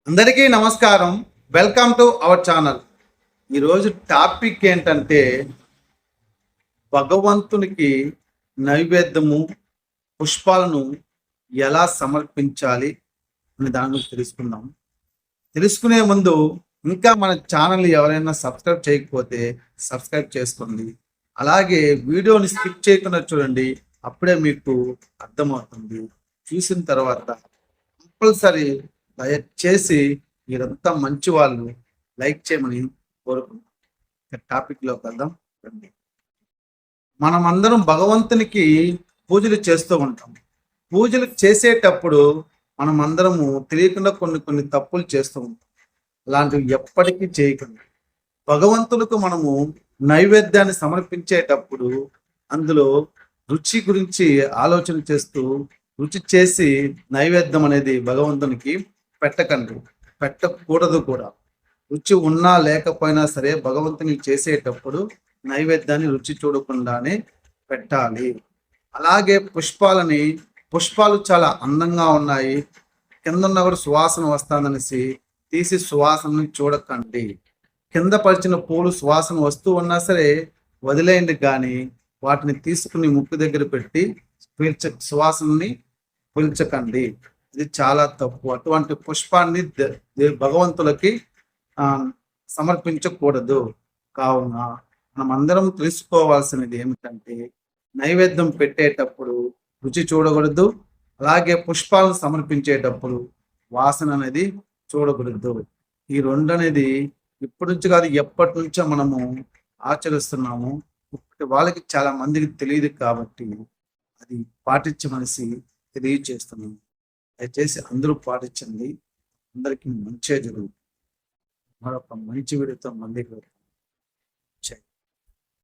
అందరికీ నమస్కారం. Welcome to our channel. ఈరోజు టాపిక్ ఏంటంటే భగవంతునికి నైవేద్యము పుష్పాలను ఎలా సమర్పించాలి అనే దాని గురించి తెలుసుకుందాం. తెలుసుకునే ముందు ఇంకా మన ఛానల్ ఎవరైనా సబ్స్క్రైబ్ చేయకపోతే సబ్స్క్రైబ్ చేసుకోండి. అలాగే వీడియోని స్కిప్ చేయకుండా చూడండి, అప్పుడే మీకు అర్థమవుతుంది. చూసిన తర్వాత కంపల్సరీ దయచేసి మీరంతా మంచి వాళ్ళు లైక్ చేయమని కోరుకుంటున్నాం. టాపిక్లోకి వెళ్దాం రండి. మనమందరం భగవంతునికి పూజలు చేస్తూ ఉంటాం. పూజలు చేసేటప్పుడు మనమందరము తెలియకుండా కొన్ని తప్పులు చేస్తూ ఉంటాం. అలాంటివి ఎప్పటికీ చేయకుండా భగవంతులకు మనము నైవేద్యాన్ని సమర్పించేటప్పుడు అందులో రుచి గురించి ఆలోచన చేస్తూ రుచి చేసి నైవేద్యం అనేది భగవంతునికి పెట్టకూడదు కూడా. రుచి ఉన్నా లేకపోయినా సరే భగవంతునికి చేసేటప్పుడు నైవేద్యాన్ని రుచి చూడకుండానే పెట్టాలి. అలాగే పుష్పాలు చాలా అందంగా ఉన్నాయి, కింద ఉన్న కూడా సువాసన వస్తుందనేసి తీసి సువాసనని చూడకండి. కింద పరిచిన పూలు సువాసన వస్తూ ఉన్నా సరే వదిలేయండి, కానీ వాటిని తీసుకుని ముక్కు దగ్గర పెట్టి సువాసనని పీల్చకండి. ఇది చాలా తప్పు. అటువంటి పుష్పాన్ని భగవంతులకి సమర్పించకూడదు. కావున మనం అందరం తెలుసుకోవాల్సినది ఏమిటంటే నైవేద్యం పెట్టేటప్పుడు రుచి చూడకూడదు, అలాగే పుష్పాలను సమర్పించేటప్పుడు వాసన అనేది చూడకూడదు. ఈ రెండు అనేది ఇప్పటి నుంచి కాదు, ఎప్పటి నుంచో మనము ఆచరిస్తున్నాము. ఇప్పటి వాళ్ళకి చాలా మందికి తెలియదు కాబట్టి అది పాటించమనేసి తెలియజేస్తున్నాము. దయచేసి అందరూ పాటించండి. అందరికీ మంచిగా జరుగుతుంది. మరొక మంచి వీడియోతో మళ్ళీ